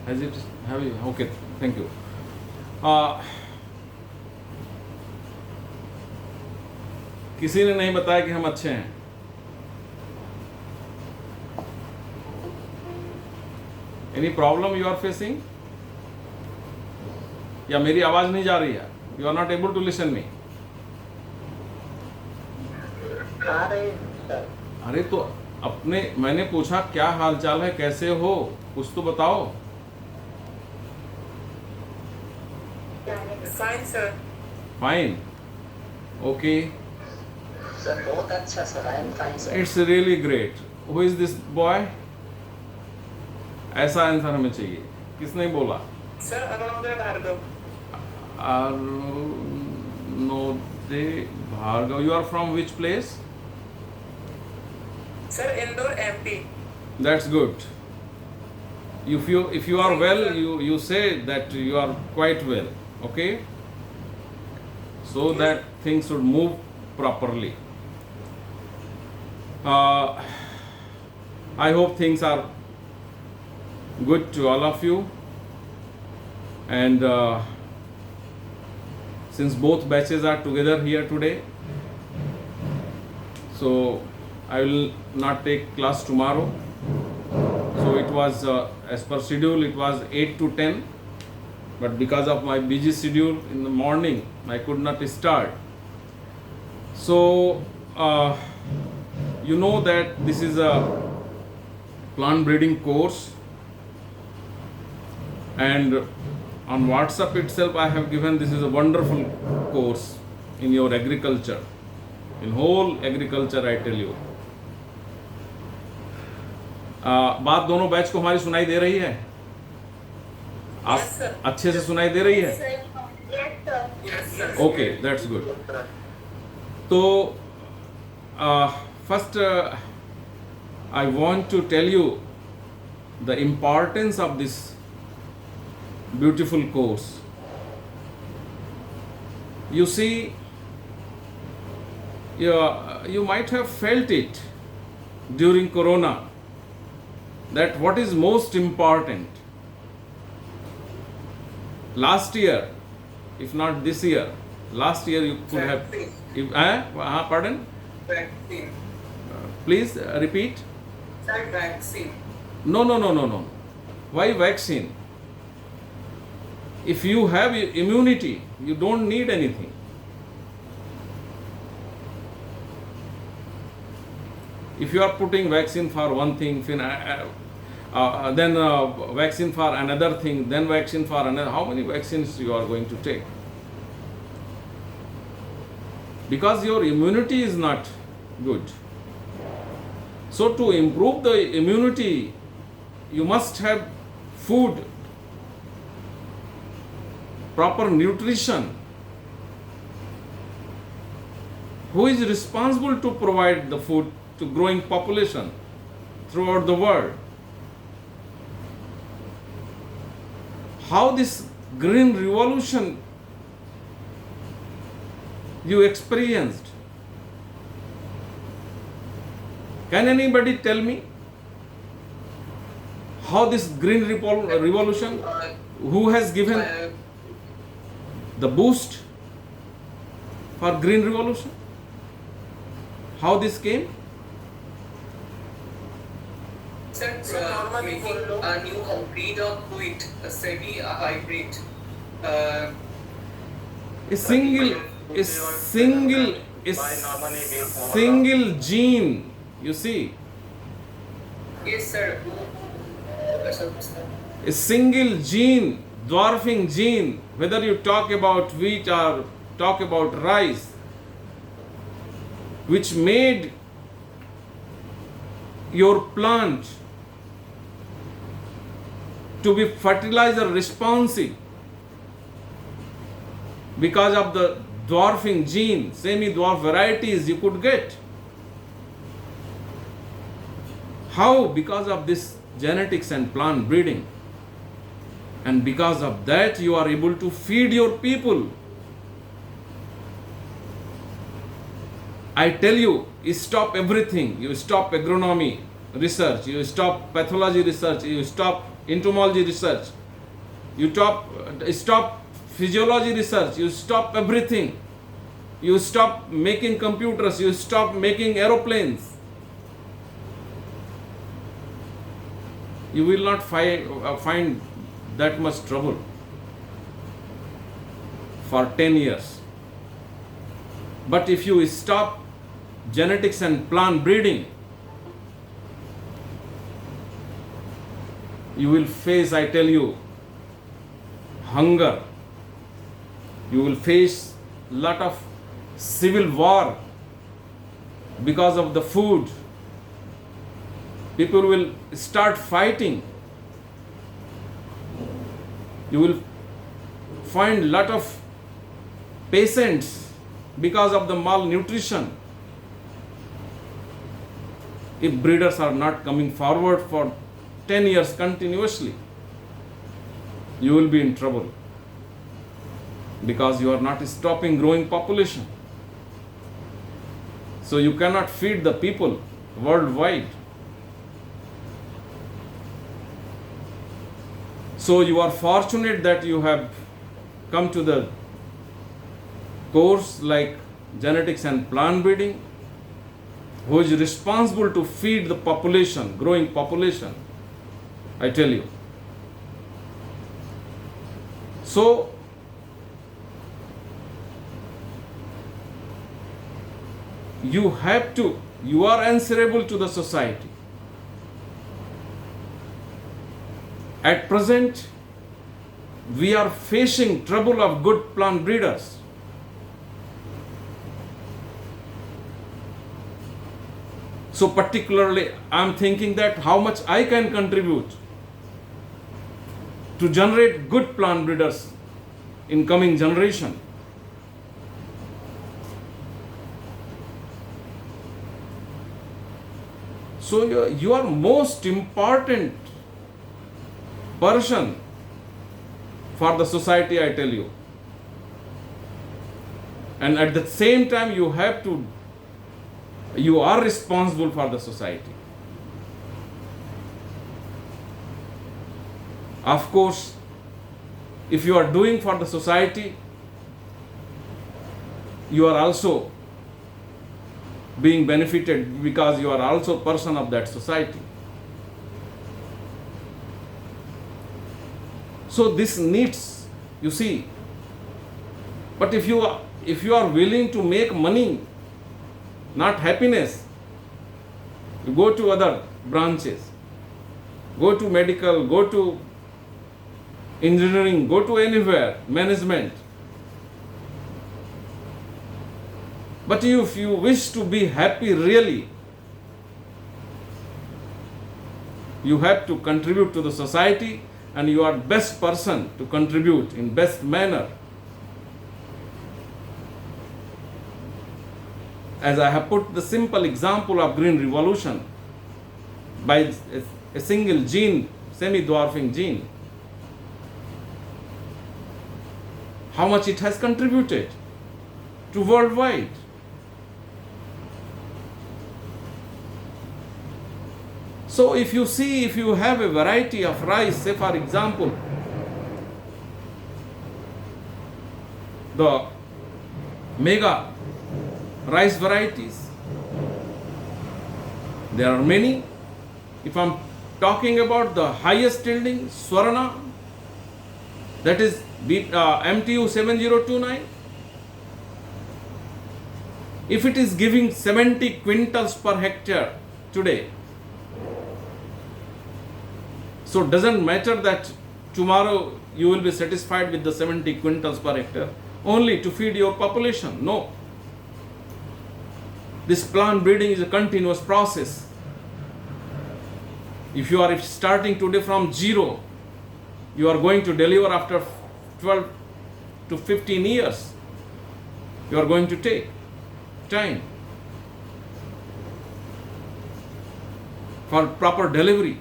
Has it? Have you? Okay. Thank you. किसी ने नहीं बताया कि हम अच्छे हैं. Any problem you are facing? या मेरी आवाज नहीं जा रही है? You are not able to listen me. अरे तो अपने मैंने पूछा क्या हालचाल है, कैसे हो, कुछ तो बताओ. Fine, sir. Fine. Okay. Sir, बहुत अच्छा sir. I am fine, sir. It's really great. Who is this boy? ऐसा आंसर हमें चाहिए. किसने बोला? Sir, Arunodaya Bhargav. Arunodaya Bhargav. You are from which place? Sir, Indore, MP. That's good. If you are well, you say that you are quite well. Okay? So that things should move properly. I hope things are good to all of you. And since both batches are together here today, so I will not take class tomorrow. So it was as per schedule, it was 8 to 10, but because of my busy schedule in the morning, I could not start. So you know that this is a plant breeding course, and on WhatsApp itself I have given this is a wonderful course in your agriculture, in whole agriculture I tell you. बात दोनों batch को हमारी सुनाई दे रही है? आप Yes, sir. अच्छे से सुनाई दे रही है? Yes, sir. Okay, that's good. तो first I want to tell you the importance of this beautiful course. You see, you might have felt it during Corona, that what is most important. Last year, if not this year, last year you could have. Pardon? Vaccine. Please repeat. Sir, vaccine. No. Why vaccine? If you have immunity, you don't need anything. If you are putting vaccine for one thing, then vaccine for another thing, then vaccine for another, how many vaccines you are going to take? Because your immunity is not good. So to improve the immunity, you must have food, proper nutrition. Who is responsible to provide the food to growing population throughout the world? How this green revolution you experienced? Can anybody tell me how this green revolution, who has given the boost for green revolution? How this came? Sir, making a new breed of wheat, a semi-hybrid. A single gene, you see, Yes, sir. a single gene, dwarfing gene, whether you talk about wheat or talk about rice, which made your plant to be fertilizer responsive because of the dwarfing gene, semi-dwarf varieties you could get. How? Because of this genetics and plant breeding. And because of that you are able to feed your people. I tell you, stop everything. You stop agronomy research, you stop pathology research, you stop entomology research, you stop physiology research, you stop everything, you stop making computers, you stop making aeroplanes, you will not find that much trouble for 10 years. But if you stop genetics and plant breeding, you will face, I tell you, hunger. You will face lot of civil war because of the food. People will start fighting. You will find lot of patients because of the malnutrition. If breeders are not coming forward for 10 years continuously, you will be in trouble because you are not stopping growing population. So you cannot feed the people worldwide. So you are fortunate that you have come to the course like genetics and plant breeding, who is responsible to feed the population, growing population, I tell you. So you are answerable to the society. At present, we are facing trouble of good plant breeders. So particularly, I am thinking that how much I can contribute to generate good plant breeders in coming generation. So you are most important person for the society, I tell you. And at the same time, you are responsible for the society. Of course, if you are doing for the society, you are also being benefited because you are also person of that society. So this needs, you see. But if you are willing to make money, not happiness, you go to other branches, go to medical, go to engineering, go to anywhere, management. But if you wish to be happy really, you have to contribute to the society, and you are best person to contribute in best manner. As I have put the simple example of green revolution by a single gene, semi-dwarfing gene, how much it has contributed to worldwide. So if you have a variety of rice, say for example, the mega rice varieties, there are many. If I'm talking about the highest yielding Swarna, that is MTU 7029, if it is giving 70 quintals per hectare today, so it doesn't matter that tomorrow you will be satisfied with the 70 quintals per hectare only to feed your population. No. This plant breeding is a continuous process. If you are starting today from zero, you are going to deliver after 12 to 15 years. You are going to take time for proper delivery.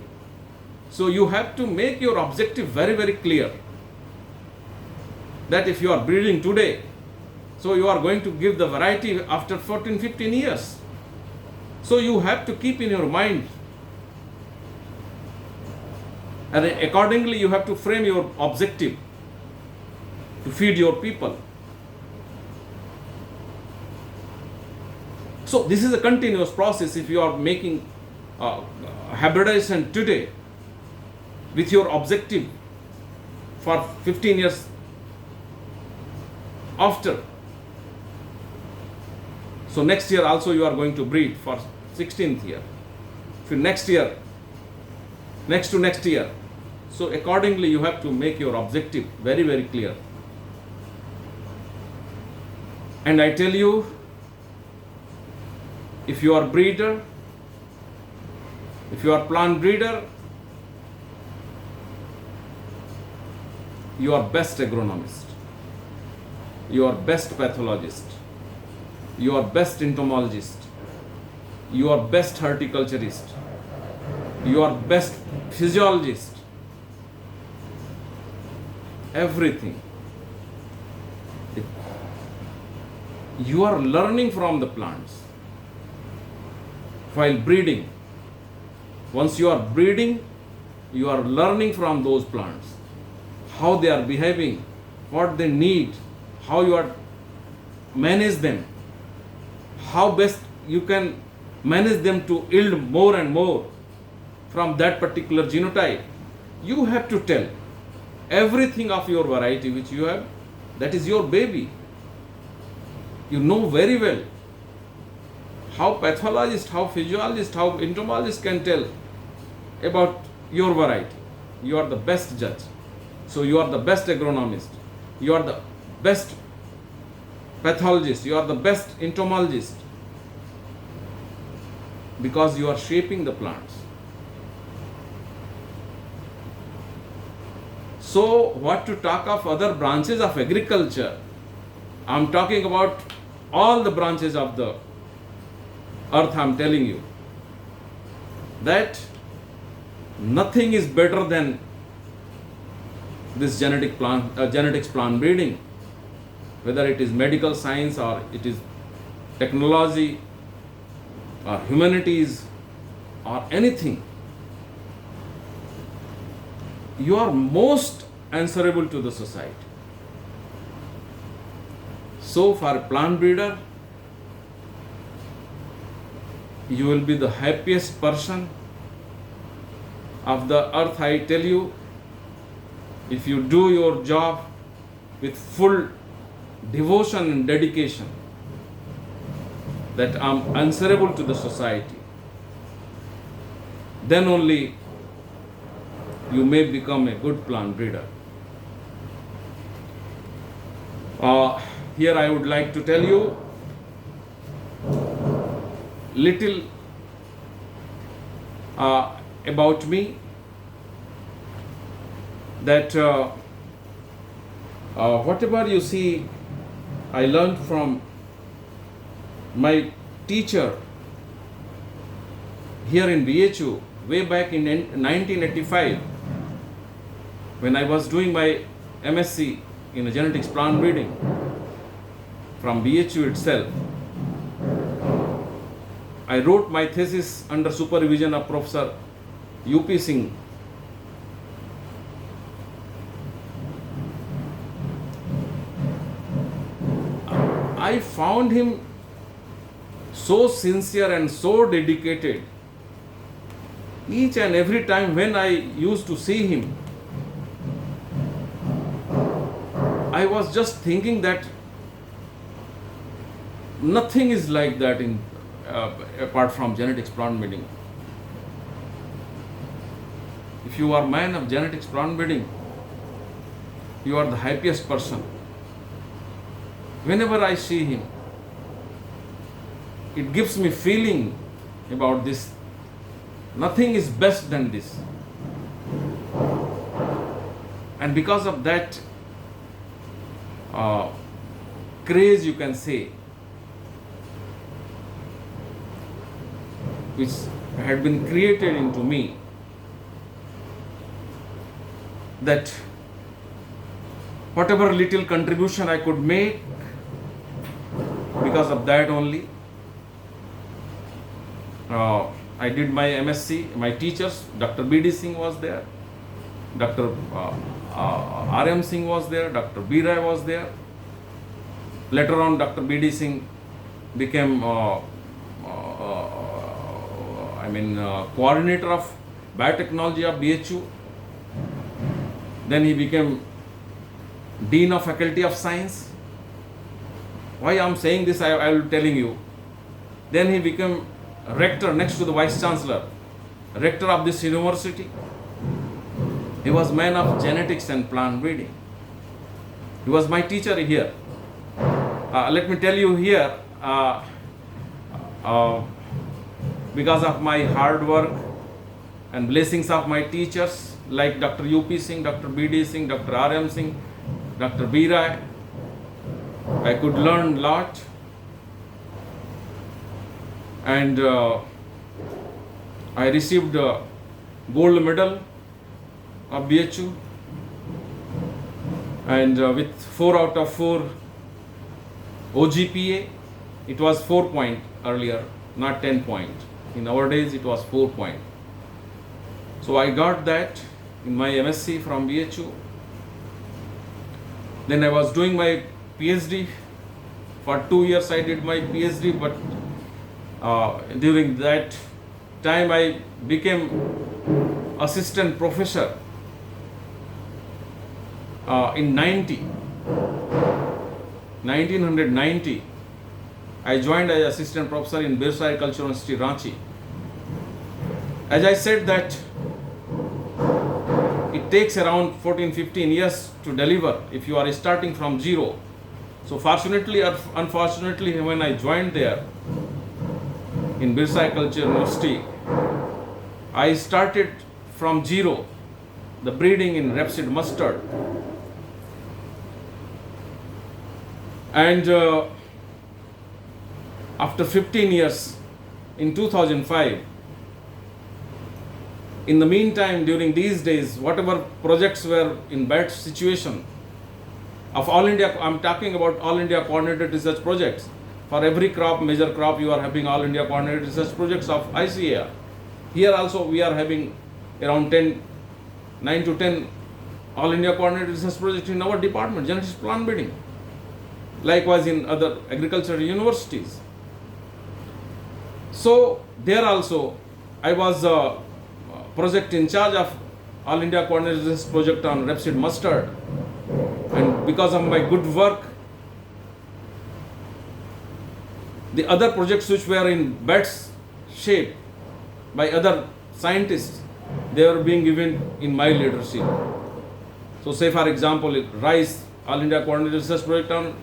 So you have to make your objective very, very clear. That if you are breeding today, so you are going to give the variety after 14, 15 years. So you have to keep in your mind And accordingly, you have to frame your objective to feed your people. So this is a continuous process. If you are making hybridization today with your objective for 15 years after, so next year also you are going to breed for 16th year. If next year, next to next year. So accordingly you have to make your objective very, very clear. And I tell you, if you are breeder, if you are plant breeder, you are best agronomist, you are best pathologist, you are best entomologist, you are best horticulturist, you are best physiologist, everything. You are learning from the plants while breeding. Once you are breeding, you are learning from those plants, how they are behaving, what they need, how you are manage them, how best you can manage them to yield more and more from that particular genotype. You have to tell everything of your variety which you have, that is your baby. You know very well how pathologist, how physiologist, how entomologist can tell about your variety. You are the best judge. So you are the best agronomist. You are the best pathologist. You are the best entomologist. Because you are shaping the plants. So what to talk of other branches of agriculture? I am talking about all the branches of the earth. I am telling you that nothing is better than this genetics plant breeding, whether it is medical science or it is technology or humanities or anything. You are most answerable to the society. So for a plant breeder, you will be the happiest person of the earth. I tell you, if you do your job with full devotion and dedication, that I am answerable to the society, then only you may become a good plant breeder. Here I would like to tell you little about me, that whatever you see, I learned from my teacher here in BHU way back in 1985 when I was doing my MSc in genetics plant breeding from BHU itself. I wrote my thesis under supervision of Professor UP Singh. I found him so sincere and so dedicated. Each and every time when I used to see him, I was just thinking that nothing is like that in apart from genetics plant breeding. If you are man of genetics plant breeding, you are the happiest person. Whenever I see him, it gives me feeling about this. Nothing is best than this. And because of that craze, you can say, which had been created into me, that whatever little contribution I could make, because of that only, I did my MSc. My teachers, Dr. B.D. Singh was there, Dr. R.M. Singh was there, Dr. B. Rai was there. Later on, Dr. B.D. Singh became coordinator of biotechnology of BHU. Then he became Dean of Faculty of Science. Why I am saying this, I will telling you. Then he became rector next to the Vice Chancellor, rector of this university. He was man of genetics and plant breeding. He was my teacher here. Let me tell you here, because of my hard work and blessings of my teachers like Dr. U.P. Singh, Dr. B.D. Singh, Dr. R.M. Singh, Dr. B. Rai, I could learn a lot. And I received a gold medal of BHU, and with 4 out of 4 OGPA. It was 4 point earlier, not 10 point. In nowadays it was 4 point. So I got that in my MSc from BHU. Then I was doing my PhD. For 2 years I did my PhD, but during that time I became assistant professor in 1990. I joined as assistant professor in Birsa Agricultural University, Ranchi. As I said that it takes around 14-15 years to deliver if you are starting from zero. So fortunately or unfortunately, when I joined there in Birsa Agricultural University, I started from zero, the breeding in rapeseed mustard. And after 15 years, in 2005, in the meantime, during these days, whatever projects were in bad situation of All India, I'm talking about All India Coordinated Research Projects. For every crop, major crop, you are having All India Coordinated Research Projects of ICAR. Here also we are having around 9 to 10 All India Coordinated Research Projects in our department, genetics plant breeding. Likewise in other agricultural universities. So there also I was project in charge of All India Coordinated Research Project on rapeseed mustard, and because of my good work, the other projects which were in bad shape by other scientists, they were being given in my leadership. So say for example, rice, All India Coordinated Research Project on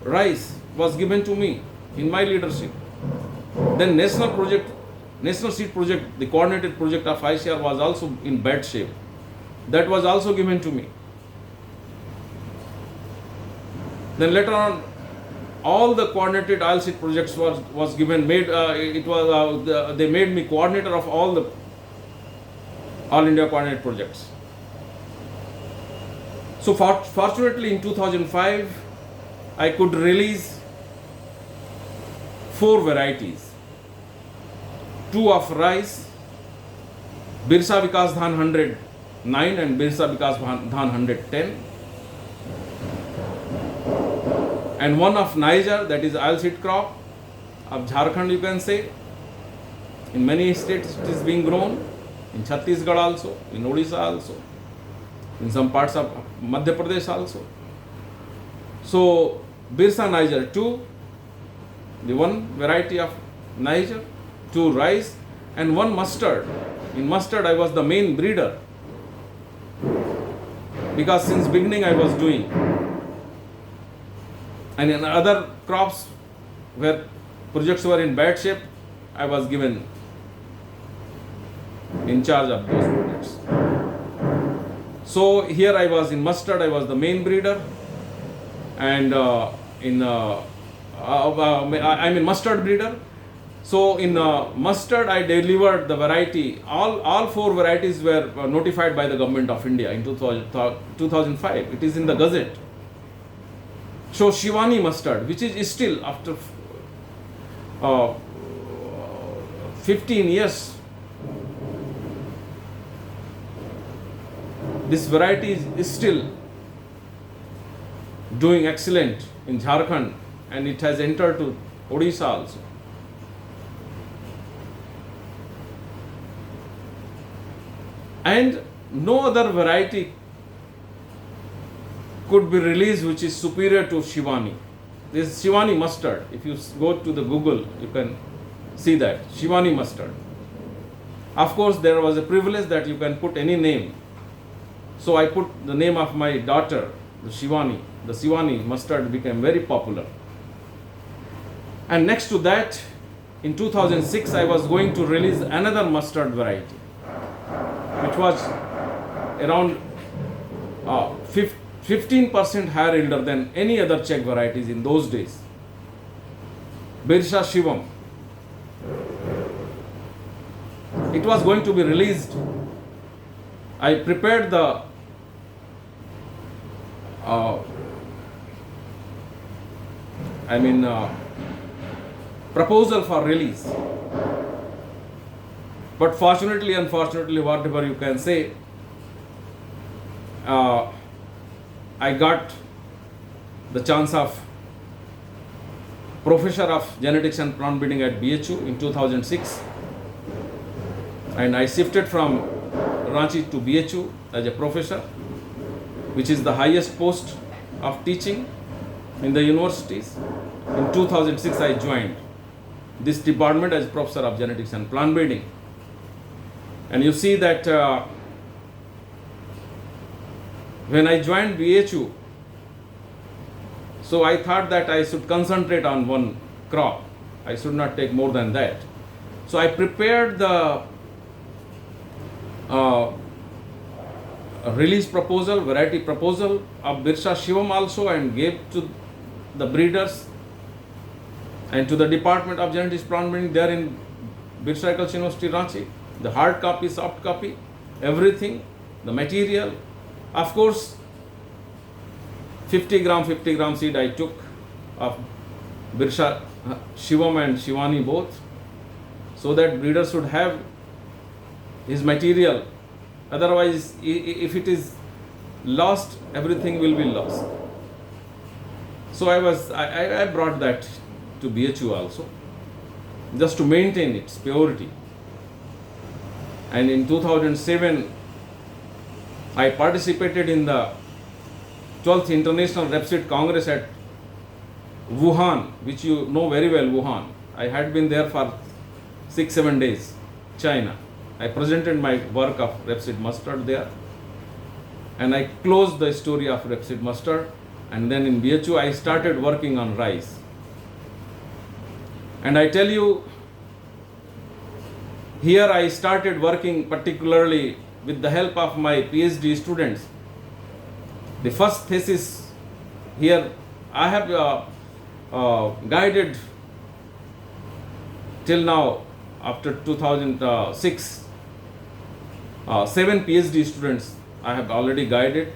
rice was given to me in my leadership. Then national seed project, the coordinated project of ICAR was also in bad shape. That was also given to me. Then later on, all the coordinated oilseed projects was given. They made me coordinator of all the All India coordinated projects. So fortunately, in 2005, I could release 4 varieties. 2 of rice, Birsa Vikas Dhan 109 and Birsa Vikas Dhan 110. And 1 of Niger, that is oilseed crop of Jharkhand, you can say. In many states it is being grown, in Chhattisgarh also, in Odisha also, in some parts of Madhya Pradesh also. So Birsa Niger 2, the 1 variety of Niger, 2 rice, and 1 mustard. In mustard I was the main breeder, because since beginning I was doing. And in other crops where projects were in bad shape, I was given in charge of those projects. So here I was in mustard, I was the main breeder, and I'm in mustard breeder. So in mustard I delivered the variety, all 4 varieties were notified by the Government of India in 2005. It is in the Gazette. So Shivani mustard, which is still after 15 years, this variety is still doing excellent in Jharkhand, and it has entered to Odisha also. And no other variety could be released which is superior to Shivani. This is Shivani mustard. If you go to the Google, you can see that Shivani mustard. Of course, there was a privilege that you can put any name. So I put the name of my daughter, the Shivani. The Shivani mustard became very popular. And next to that, in 2006, I was going to release another mustard variety, which was around 15% higher yielder than any other Czech varieties in those days. Birsha Shivam. It was going to be released. I prepared the proposal for release. But fortunately, unfortunately, whatever you can say, I got the chance of Professor of Genetics and Plant Breeding at BHU in 2006, and I shifted from Ranchi to BHU as a professor, which is the highest post of teaching in the universities. In 2006, I joined this department as Professor of Genetics and Plant Breeding. And you see that when I joined BHU, so I thought that I should concentrate on one crop. I should not take more than that. So I prepared the release proposal, variety proposal of Birsha Shivam also, and gave to the breeders and to the Department of Genetics Plant Breeding there in Birsa Agriculture University, Ranchi. The hard copy, soft copy, everything, the material. Of course, 50 gram seed I took of Birsha Shivam and Shivani both, so that breeders should have his material. Otherwise, if it is lost, everything will be lost. So I brought that to BHU also, just to maintain its purity. And in 2007, I participated in the 12th International Rapeseed Congress at Wuhan, which you know very well, Wuhan. I had been there for 6-7 days, China. I presented my work of rapeseed mustard there, and I closed the story of rapeseed mustard. And then in BHU, I started working on rice. And I tell you, here I started working particularly with the help of my PhD students. The first thesis here, I have guided till now, after 2006, 7 PhD students I have already guided,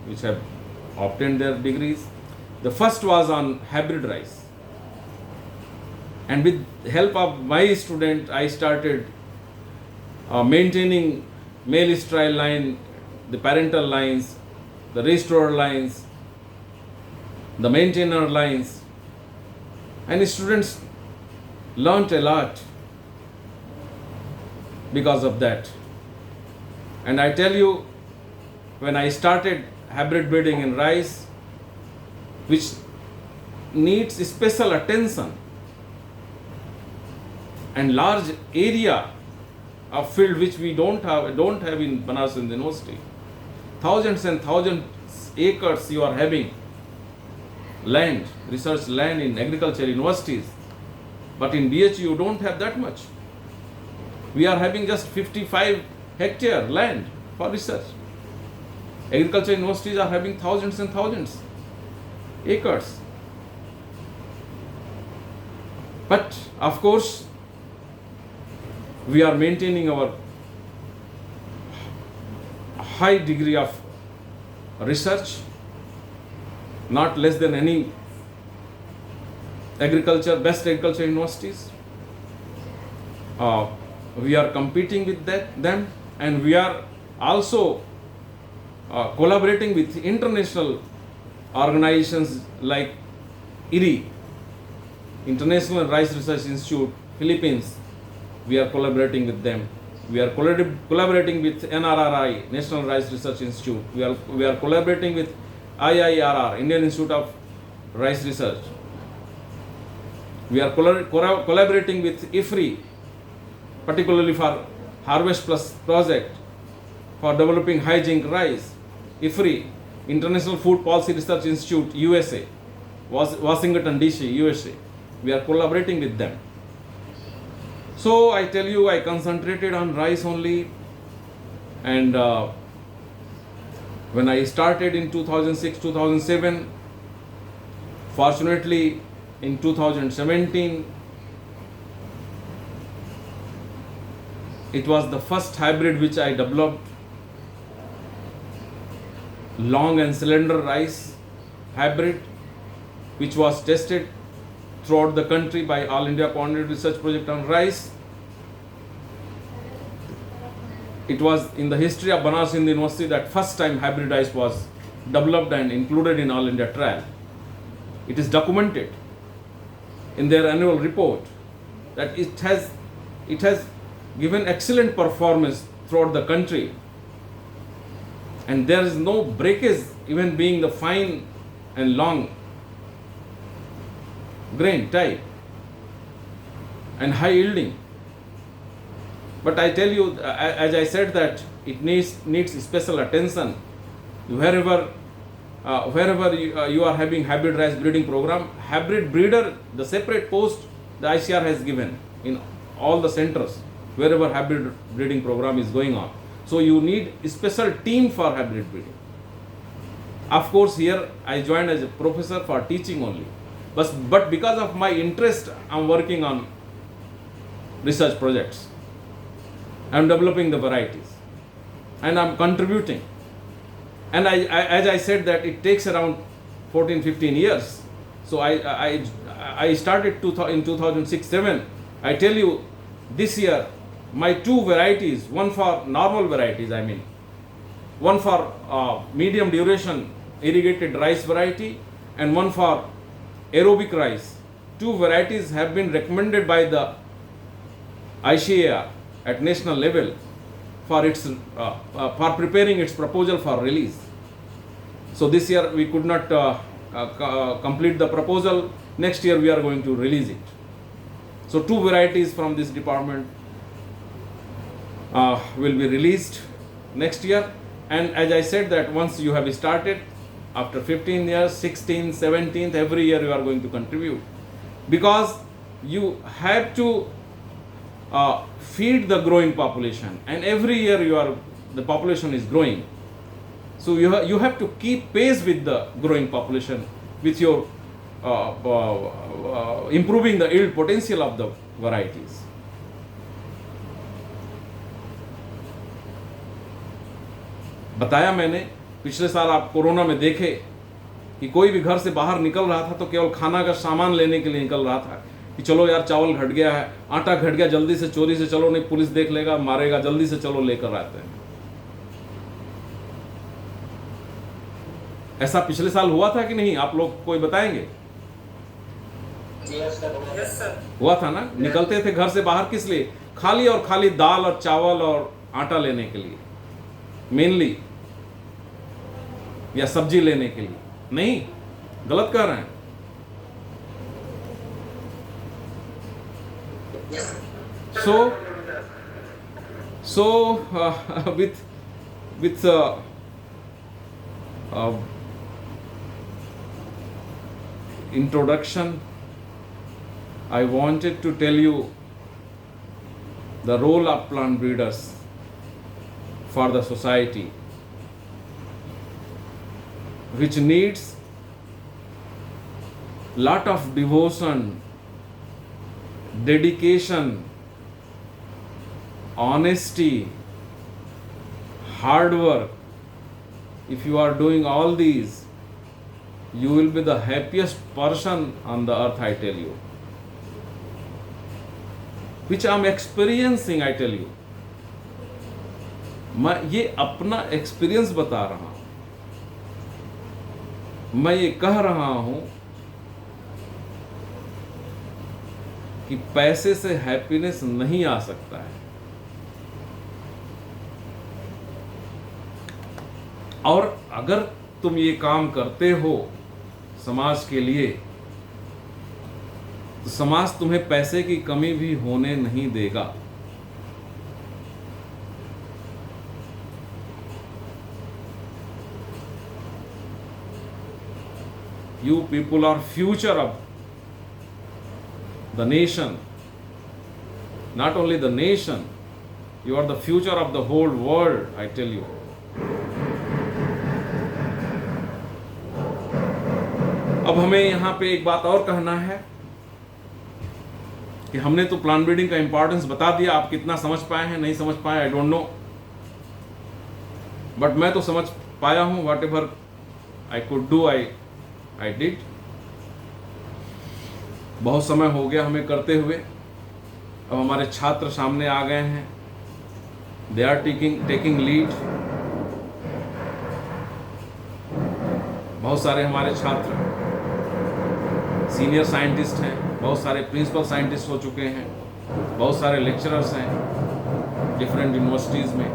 which have obtained their degrees. The first was on hybrid rice. And with the help of my student, I started maintaining male sterile line, the parental lines, the restorer lines, the maintainer lines. And the students learnt a lot because of that. And I tell you, when I started hybrid breeding in rice, which needs special attention and large area of field which we don't have in Banaras Hind University. Thousands and thousands acres you are having land, research land in agriculture universities, but in BHU you don't have that much. We are having just 55 hectare land for research. Agriculture universities are having thousands and thousands acres. But of course, we are maintaining our high degree of research, not less than any best agriculture universities. We are competing with them, and we are also collaborating with international organizations like IRI, International Rice Research Institute, Philippines. We are collaborating with them. We are collaborating with NRRI, National Rice Research Institute. We are collaborating with IIRR, Indian Institute of Rice Research. We are collaborating with IFRI, particularly for Harvest Plus project for developing high zinc rice. IFRI, International Food Policy Research Institute, USA, Washington DC, USA. We are collaborating with them. So I tell you, I concentrated on rice only, and when I started in 2006-2007, fortunately in 2017, it was the first hybrid which I developed, long and cylinder rice hybrid, which was tested throughout the country by All India Coordinated Research Project on Rice. It was in the history of Banaras Hindu University that first time hybrid rice was developed and included in All India trial. It is documented in their annual report that it has given excellent performance throughout the country, and there is no breakage, even being the fine and long grain type and high yielding. But I tell you, as I said, that it needs special attention. Wherever you are having hybrid rice breeding program, hybrid breeder, the separate post the ICR has given in all the centers wherever hybrid breeding program is going on. So you need a special team for hybrid breeding. Of course, here I joined as a professor for teaching only. But because of my interest, I am working on research projects. I am developing the varieties and I am contributing. And as I said, that it takes around 14-15 years. So I started in 2006-07. I tell you, this year my two varieties, one for normal varieties, one for medium duration irrigated rice variety and one for aerobic rice. Two varieties have been recommended by the ICAR at national level for preparing its proposal for release. So this year we could not complete the proposal. Next year we are going to release it. So two varieties from this department will be released next year. And as I said, that once you have started, after 15 years, 16th, 17th, every year you are going to contribute, because you have to feed the growing population, and every year the population is growing. So you have to keep pace with the growing population with your improving the yield potential of the varieties. बताया मैंने, पिछले साल आप corona में देखे कि कोई भी घर से बाहर निकल रहा था तो केवल खाना का सामान लेने के लिए निकल रहा था कि चलो यार चावल घट गया है, आटा घट गया, जल्दी से चोरी से चलो, नहीं पुलिस देख लेगा मारेगा, जल्दी से चलो लेकर आते हैं। ऐसा पिछले साल हुआ था कि नहीं, आप लोग कोई बताएंगे? Yes, sir. हुआ था ना? निकलते थे घर से बाहर किस लिए? खाली और खाली दाल और चावल और आटा लेने के लिए मेनली, या सब्जी लेने के लिए। नहीं, गलत कह रहे हैं। So with introduction, I wanted to tell you the role of plant breeders for the society, which needs lot of devotion, dedication, honesty, hard work. If you are doing all these, you will be the happiest person on the earth, I tell you. Which I am experiencing, I tell you. मैं ये अपना experience बता रहा हूँ। मैं ये कह रहा हूं कि पैसे से हैप्पीनेस नहीं आ सकता है, और अगर तुम ये काम करते हो समाज के लिए, तो समाज तुम्हें पैसे की कमी भी होने नहीं देगा। You people are future of the nation. Not only the nation, you are the future of the whole world, I tell you. अब हमें यहाँ पे एक बात और कहना है कि हमने तो प्लान ब्रीडिंग का इंपॉर्टेंस बता दिया, आप कितना समझ पाए हैं नहीं समझ पाए, आई डोंट नो, बट मैं तो समझ पाया हूँ। What ever I could do I did. बहुत समय हो गया हमें करते हुए, अब हमारे छात्र सामने आ गए हैं, दे आर टेकिंग लीड। बहुत सारे हमारे छात्र सीनियर साइंटिस्ट हैं, बहुत सारे प्रिंसिपल साइंटिस्ट हो चुके हैं, बहुत सारे लेक्चरर्स हैं डिफरेंट यूनिवर्सिटीज़ में।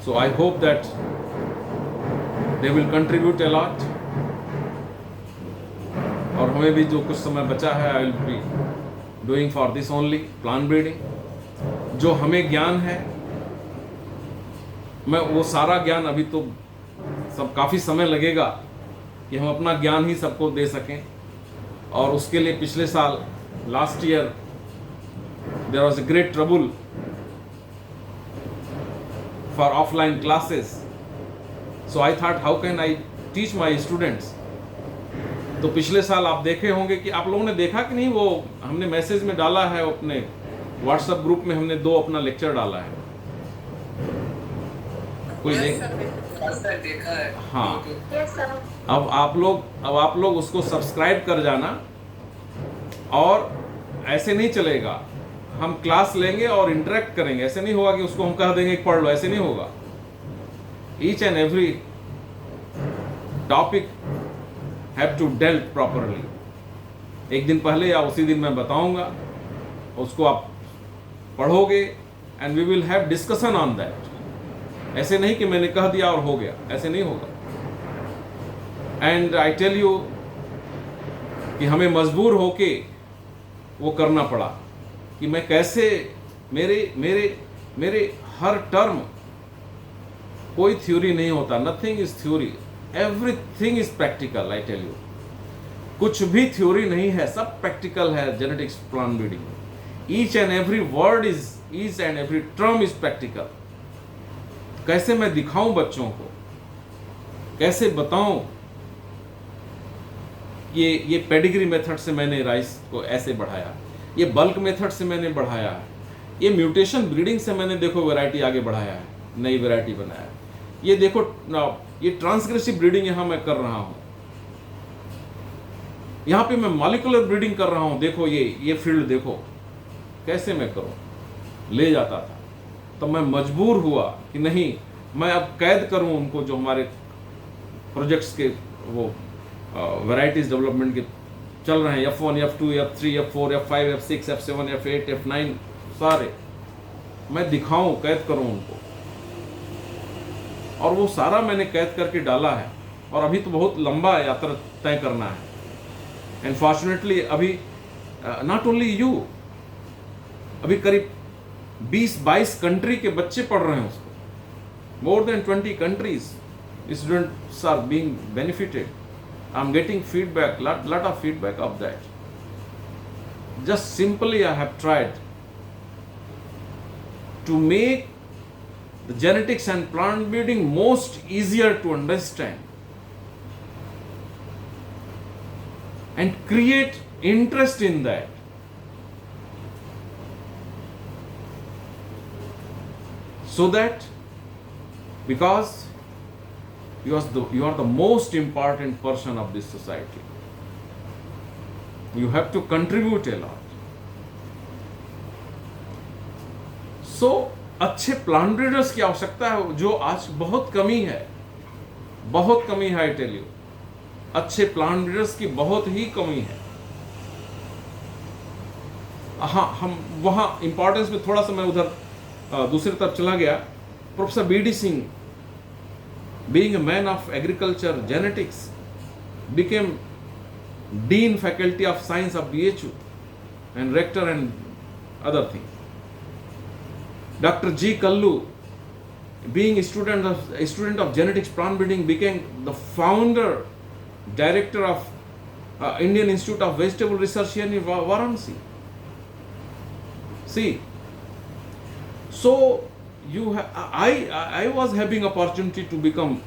So I hope that they will contribute a lot, और हमें भी जो कुछ समय बचा है, I will be doing for this only plant breeding. जो हमें ज्ञान है, मैं वो सारा ज्ञान, अभी तो सब काफ़ी समय लगेगा कि हम अपना ज्ञान ही सबको दे सकें, और उसके लिए पिछले साल last year there was a great trouble for offline classes, so I thought how can I teach my students. तो पिछले साल आप देखे होंगे कि आप लोगों ने देखा कि नहीं, वो हमने मैसेज में डाला है, अपने व्हाट्सएप ग्रुप में हमने 2 अपना लेक्चर डाला है। कोई देखा है। हाँ, अब आप लोग उसको सब्सक्राइब कर जाना, और ऐसे नहीं चलेगा। हम क्लास लेंगे और इंटरेक्ट करेंगे, ऐसे नहीं होगा कि उसको हम कह देंगे पढ़ लो, ऐसे नहीं होगा। Each and every topic have to dealt properly. एक दिन पहले या उसी दिन मैं बताऊंगा, उसको आप पढ़ोगे and we will have discussion on that. ऐसे नहीं कि मैंने कह दिया और हो गया, ऐसे नहीं होगा। एंड आई टेल यू कि हमें मजबूर होके वो करना पड़ा कि मैं कैसे मेरे हर टर्म, कोई थ्योरी नहीं होता, nothing is theory, everything is practical. I tell you, कुछ भी थ्योरी नहीं है, सब प्रैक्टिकल है। Genetics plant breeding, each and every word is, each and every term is practical. कैसे मैं दिखाऊं बच्चों को, कैसे बताऊं, ये पेडिग्री मेथड से मैंने राइस को ऐसे बढ़ाया, ये बल्क मेथड से मैंने बढ़ाया है, ये म्यूटेशन ब्रीडिंग से मैंने देखो वैरायटी आगे बढ़ाया है, नई वैरायटी बनाया है। ये देखो ये ट्रांसग्रेसिव ब्रीडिंग यहां मैं कर रहा हूं, यहां पे मैं मॉलिक्यूलर ब्रीडिंग कर रहा हूं। देखो ये फील्ड देखो कैसे मैं करूं, ले जाता था। तो मैं मजबूर हुआ कि नहीं, मैं अब कैद करूं उनको, जो हमारे प्रोजेक्ट्स के वो वैरायटीज डेवलपमेंट के चल रहे हैं, F1, F2, F3, F4, F5, F6, F7, F8, F9, सारे मैं दिखाऊं, कैद करूं उनको। और वो सारा मैंने कैद करके डाला है, और अभी तो बहुत लंबा यात्रा तय करना है। एंड फॉर्चुनेटली अभी नॉट ओनली यू, अभी करीब 20-22 कंट्री के बच्चे पढ़ रहे हैं उसको। More than 20 countries students are being benefited. I am getting feedback, lot of feedback of that. Just simply I have tried to make the genetics and plant breeding most easier to understand and create interest in that. So that, because you are the most important person of this society, you have to contribute a lot. So अच्छे plant breeders की आवश्यकता है, जो आज बहुत कमी है। बहुत कमी है, आई टेल यू। अच्छे प्लांट ब्रीडर्स की बहुत ही कमी है। हाँ, हम वहाँ इंपॉर्टेंस में थोड़ा सा मैं उधर दूसरी तरफ चला गया। Professor BD Singh, being a man of agriculture genetics, became Dean Faculty of Science of BHU and Rector and other things. Dr. G. Kallu, being a student of genetics plant breeding, became the founder, director of Indian Institute of Vegetable Research here in Varanasi. See, so I was having opportunity to become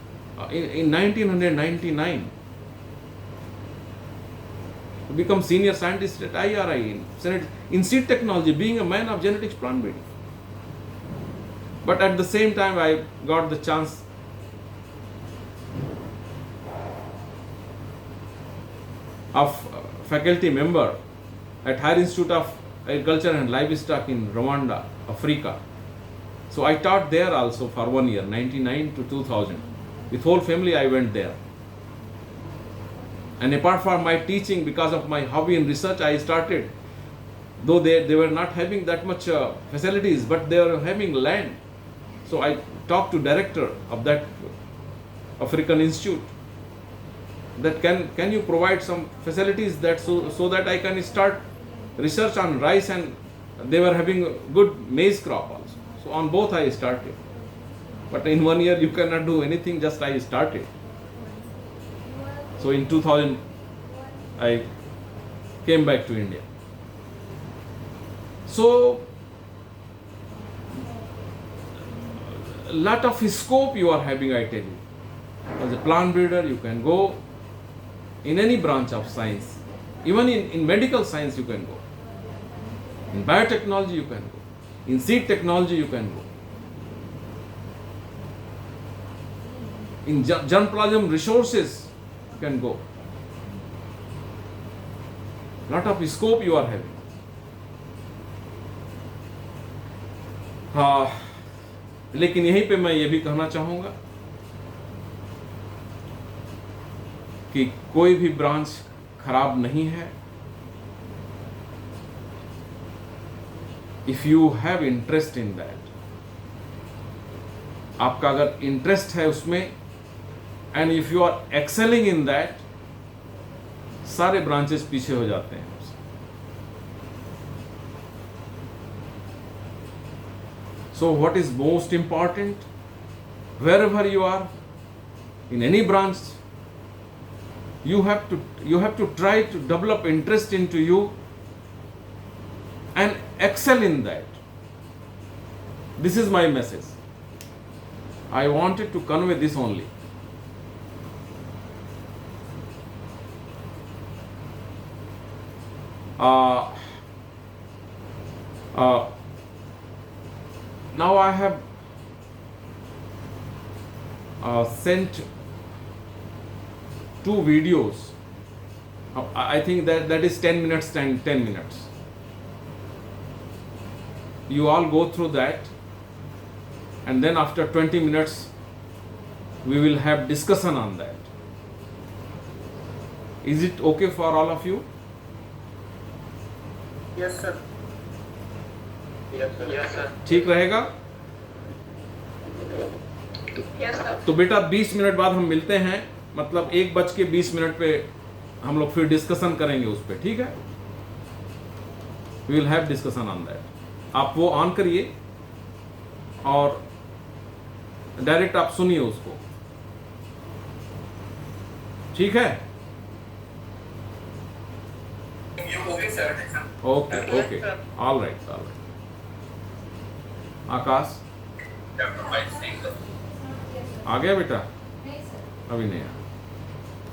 in 1999 to become senior scientist at IRI in seed technology, being a man of genetics plant breeding. But at the same time, I got the chance of faculty member at Higher Institute of Agriculture and Livestock in Rwanda, Africa. So I taught there also for 1 year, 99 to 2000. With whole family I went there. And apart from my teaching, because of my hobby in research, I started, though they were not having that much facilities, but they were having land. So I talked to director of that African Institute that can you provide some facilities that so that I can start research on rice, and they were having a good maize crop also. So on both I started. But in 1 year you cannot do anything, just I started. So in 2000 I came back to India. So a lot of scope you are having, I tell you. As a plant breeder, you can go in any branch of science. Even in medical science you can go. In biotechnology you can go. In seed technology you can go. In germplasm resources you can go. Lot of scope you are having. हाँ, लेकिन यहीं पे मैं ये भी कहना चाहूँगा कि कोई भी ब्रांच खराब नहीं है। If you have interest in that, आपका अगर इंटरेस्ट है उसमें, and if you are excelling in that, सारे ब्रांचेस पीछे हो जाते हैं। So what is most important, wherever you are, in any branch, you have to try to develop interest into you and excel in that. This is my message. I wanted to convey this only. Now I have sent 2 videos. I think that is 10 minutes, 10 minutes. You all go through that, and then after 20 minutes we will have discussion on that. Is it okay for all of you? Yes, sir. Yes, sir. ठीक रहेगा? Yes, sir. तो बेटा 20 minute बाद हम मिलते हैं, मतलब 1:20 पे हम लोग फिर डिस्कशन करेंगे उस पर, ठीक है? We will have discussion on that. आप वो ऑन करिए और डायरेक्ट आप सुनिए उसको, ठीक है? Okay, sir. Okay, all right. Akash आ गया बेटा? अभी नहीं आया।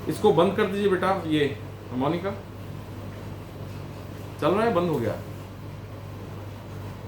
इसको बंद कर दीजिए बेटा, ये मोनिका चल रहा है, बंद हो गया।